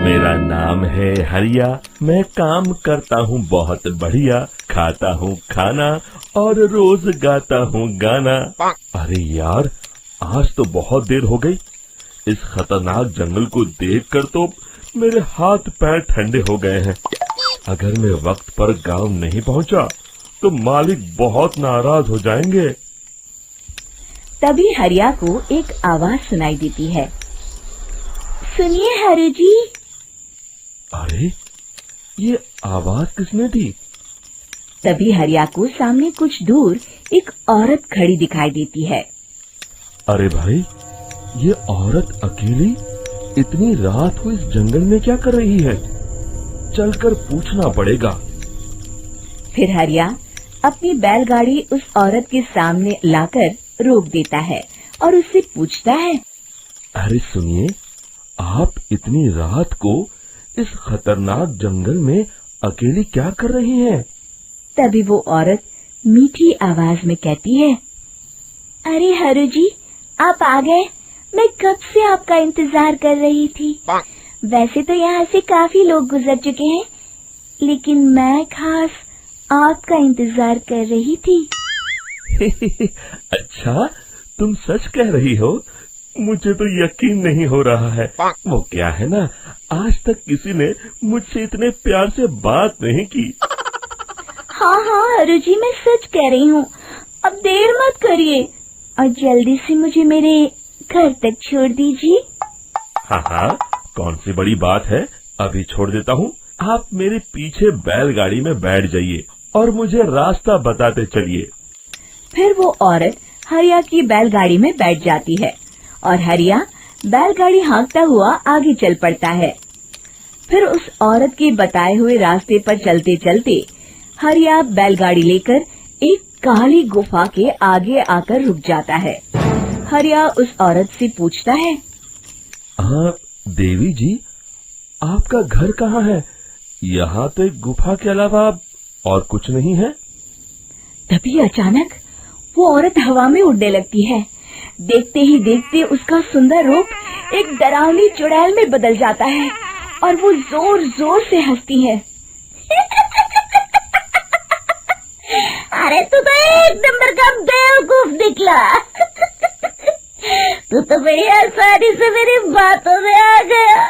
मेरा नाम है हरिया, मैं काम करता हूँ बहुत बढ़िया, खाता हूँ खाना और रोज गाता हूँ गाना। अरे यार, आज तो बहुत देर हो गई। इस खतरनाक जंगल को देखकर तो मेरे हाथ पैर ठंडे हो गए हैं। अगर मैं वक्त पर गांव नहीं पहुंचा तो मालिक बहुत नाराज हो जाएंगे। तभी हरिया को एक आवाज सुनाई देती है। सुनिए हरु जी। अरे, ये आवाज किसने दी? तभी हरिया को सामने कुछ दूर एक औरत खड़ी दिखाई देती है। अरे भाई, ये औरत अकेली इतनी रात को इस जंगल में क्या कर रही है? चलकर पूछना पड़ेगा। फिर हरिया अपनी बैलगाड़ी उस औरत के सामने लाकर रोक देता है और उससे पूछता है। अरे सुनिए, आप इतनी रात को इस खतरनाक जंगल में अकेली क्या कर रही हैं? तभी वो औरत मीठी आवाज में कहती है। अरे हरु जी, आप आ गए। मैं कब से आपका इंतजार कर रही थी। वैसे तो यहाँ से काफी लोग गुजर चुके हैं, लेकिन मैं खास आपका इंतजार कर रही थी। अच्छा, तुम सच कह रही हो? मुझे तो यकीन नहीं हो रहा है। वो क्या है ना, आज तक किसी ने मुझसे इतने प्यार से बात नहीं की। हाँ हाँ हरु जी, मैं सच कह रही हूँ। अब देर मत करिए और जल्दी से मुझे मेरे घर तक छोड़ दीजिए। हाँ हाँ, कौन सी बड़ी बात है, अभी छोड़ देता हूँ। आप मेरे पीछे बैलगाड़ी में बैठ जाइए और मुझे रास्ता बताते चलिए। फिर वो औरत हरिया की बैलगाड़ी में बैठ जाती है और हरिया बैलगाड़ी हाँकता हुआ आगे चल पड़ता है। फिर उस औरत के बताए हुए रास्ते पर चलते चलते हरिया बैलगाड़ी लेकर एक काली गुफा के आगे आकर रुक जाता है। हरिया उस औरत से पूछता है। हाँ देवी जी, आपका घर कहाँ है? यहाँ तो एक गुफा के अलावा और कुछ नहीं है। तभी अचानक वो औरत हवा में उड़ने लगती है। देखते ही देखते उसका सुंदर रूप एक डरावनी चुड़ैल में बदल जाता है और वो जोर जोर से हंसती है। अरे तू तो एक नंबर का बेवकूफ निकला। तू तो बड़ी आसानी से मेरी बातों में आ गया।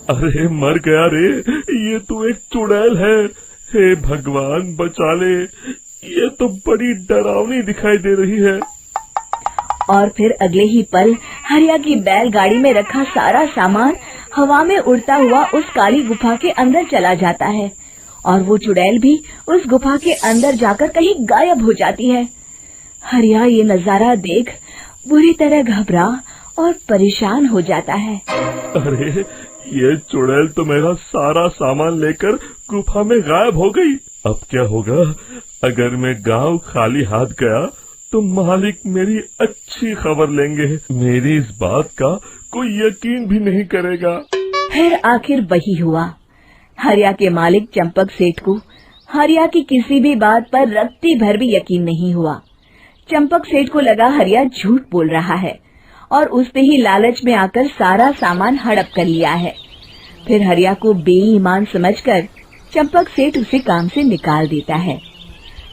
अरे मर गया रे, ये तो एक चुड़ैल है। हे भगवान बचा ले, ये तो बड़ी डरावनी दिखाई दे रही है। और फिर अगले ही पल हरिया की बैलगाड़ी में रखा सारा सामान हवा में उड़ता हुआ उस काली गुफा के अंदर चला जाता है और वो चुड़ैल भी उस गुफा के अंदर जाकर कहीं गायब हो जाती है। हरिया ये नजारा देख बुरी तरह घबरा और परेशान हो जाता है। अरे, ये चुड़ैल तो मेरा सारा सामान लेकर गुफा में गायब हो गई। अब क्या होगा? अगर मैं गांव खाली हाथ गया तो मालिक मेरी अच्छी खबर लेंगे। मेरी इस बात का कोई यकीन भी नहीं करेगा। फिर आखिर वही हुआ। हरिया के मालिक चंपक सेठ को हरिया की किसी भी बात पर रत्ती भर भी यकीन नहीं हुआ। चंपक सेठ को लगा हरिया झूठ बोल रहा है और उसने ही लालच में आकर सारा सामान हड़प कर लिया है। फिर हरिया को बेईमान समझकर चंपक सेठ उसे काम से निकाल देता है।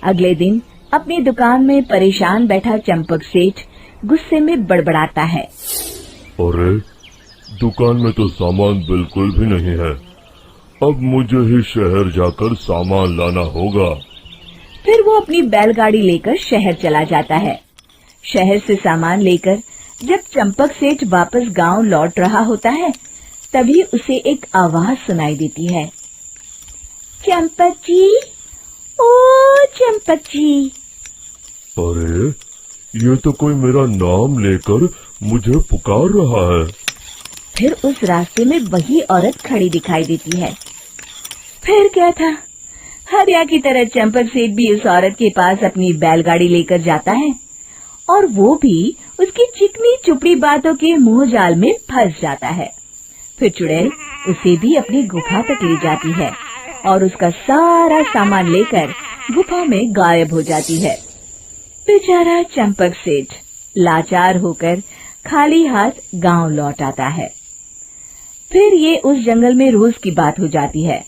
अगले दिन अपनी दुकान में परेशान बैठा चंपक सेठ गुस्से में बड़बड़ाता है। अरे, दुकान में तो सामान बिल्कुल भी नहीं है। अब मुझे ही शहर जाकर सामान लाना होगा। फिर वो अपनी बैलगाड़ी लेकर शहर चला जाता है। शहर से सामान लेकर जब चंपक सेठ वापस गांव लौट रहा होता है, तभी उसे एक आवाज सुनाई देती है। चंपक जी, ओ चंपक जी। अरे, ये तो कोई मेरा नाम लेकर मुझे पुकार रहा है। फिर उस रास्ते में वही औरत खड़ी दिखाई देती है। फिर क्या था, हरिया की तरह चंपक सेठ भी उस औरत के पास अपनी बैलगाड़ी लेकर जाता है और वो भी उसकी चिकनी चुपड़ी बातों के मुंह जाल में फंस जाता है। फिर चुड़ैल उसे भी अपनी गुफा तक ले जाती है और उसका सारा सामान लेकर गुफा में गायब हो जाती है। बेचारा चंपक सेठ लाचार होकर खाली हाथ गांव लौट आता है। फिर ये उस जंगल में रोज की बात हो जाती है।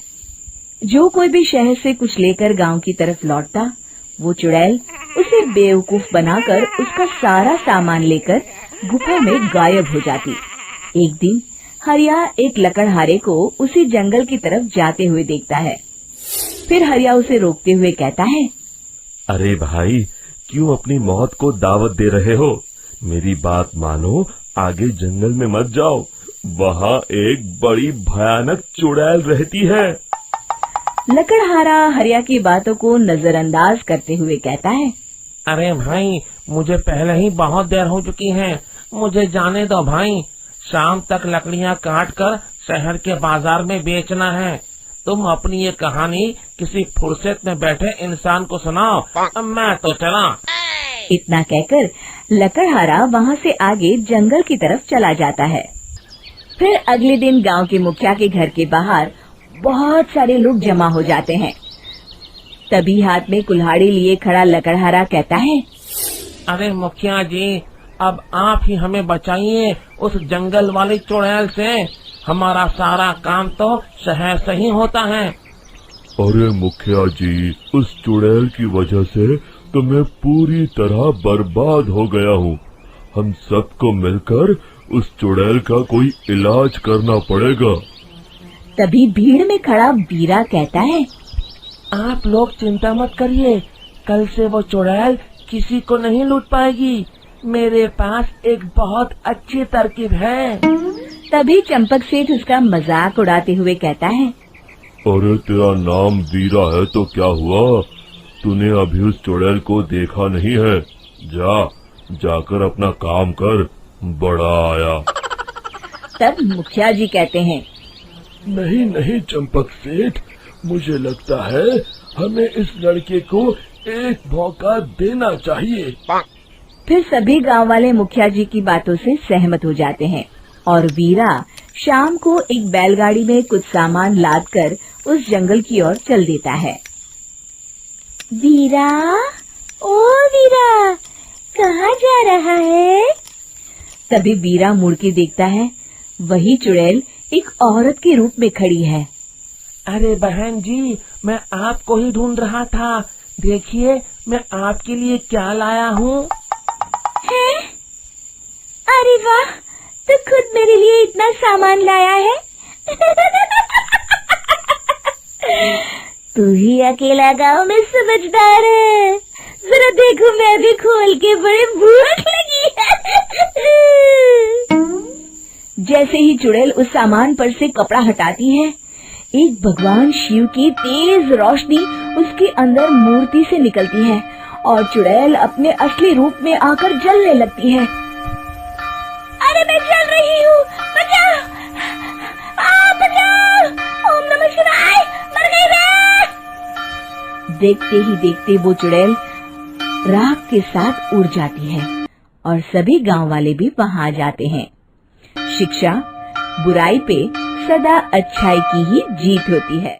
जो कोई भी शहर से कुछ लेकर गांव की तरफ लौटता, वो चुड़ैल उसे बेवकूफ बनाकर उसका सारा सामान लेकर गुफा में गायब हो जाती। एक दिन हरिया एक लकड़हारे को उसी जंगल की तरफ जाते हुए देखता है। फिर हरिया उसे रोकते हुए कहता है, अरे भाई, क्यों अपनी मौत को दावत दे रहे हो? मेरी बात मानो, आगे जंगल में मत जाओ, वहाँ एक बड़ी भयानक चुड़ैल रहती है। लकड़हारा हरिया की बातों को नजरअंदाज करते हुए कहता है, अरे भाई, मुझे पहले ही बहुत देर हो चुकी है, मुझे जाने दो भाई। शाम तक लकड़ियाँ काट कर शहर के बाजार में बेचना है। तुम अपनी ये कहानी किसी फुर्सत में बैठे इंसान को सुनाओ, मैं तो चला। इतना कहकर लकड़हारा वहाँ से आगे जंगल की तरफ चला जाता है। फिर अगले दिन गांव के मुखिया के घर के बाहर बहुत सारे लोग जमा हो जाते हैं। तभी हाथ में कुल्हाड़ी लिए खड़ा लकड़हारा कहता है, अरे मुखिया जी, अब आप ही हमें बचाइए उस जंगल वाली चुड़ैल से। हमारा सारा काम तो शहर से ही होता है। अरे मुखिया जी, उस चुड़ैल की वजह से तो मैं पूरी तरह बर्बाद हो गया हूँ। हम सबको मिलकर उस चुड़ैल का कोई इलाज करना पड़ेगा। तभी भीड़ में खड़ा वीरा कहता है, आप लोग चिंता मत करिए, कल से वो चुड़ैल किसी को नहीं लूट पाएगी। मेरे पास एक बहुत अच्छी तरकीब है। तभी चंपक सेठ उसका मजाक उड़ाते हुए कहता है, अरे तेरा नाम वीरा है तो क्या हुआ? तूने अभी उस चुड़ैल को देखा नहीं है? जाकर अपना काम कर, बड़ा आया। तब मुखिया जी कहते हैं, नहीं नहीं चंपक सेठ, मुझे लगता है हमें इस लड़के को एक मौका देना चाहिए। फिर सभी गांव वाले मुखिया जी की बातों से सहमत हो जाते हैं और वीरा शाम को एक बैलगाड़ी में कुछ सामान लादकर उस जंगल की ओर चल देता है। वीरा, ओ वीरा, कहाँ जा रहा है? तभी वीरा मुड़ के देखता है, वही चुड़ैल एक औरत के रूप में खड़ी है। अरे बहन जी, मैं आपको ही ढूंढ रहा था। देखिए, मैं आपके लिए क्या लाया हूँ। अरे वाह, तू खुद मेरे लिए इतना सामान लाया है। तू ही अकेला गांव में समझदार है। जरा देखो, मैं भी खोल के, बड़े भूख लगी है। जैसे ही चुड़ैल उस सामान पर से कपड़ा हटाती है, एक भगवान शिव की तेज रोशनी उसके अंदर मूर्ति से निकलती है और चुड़ैल अपने असली रूप में आकर जलने लगती है। अरे मैं जल रही हूँ, बचाओ, बचाओ, ओम नमः शिवाय, मर गई मैं। देखते ही देखते वो चुड़ैल राख के साथ उड़ जाती है और सभी गांव वाले भी वहां आ जाते हैं। शिक्षा बुराई पे सदा अच्छाई की ही जीत होती है।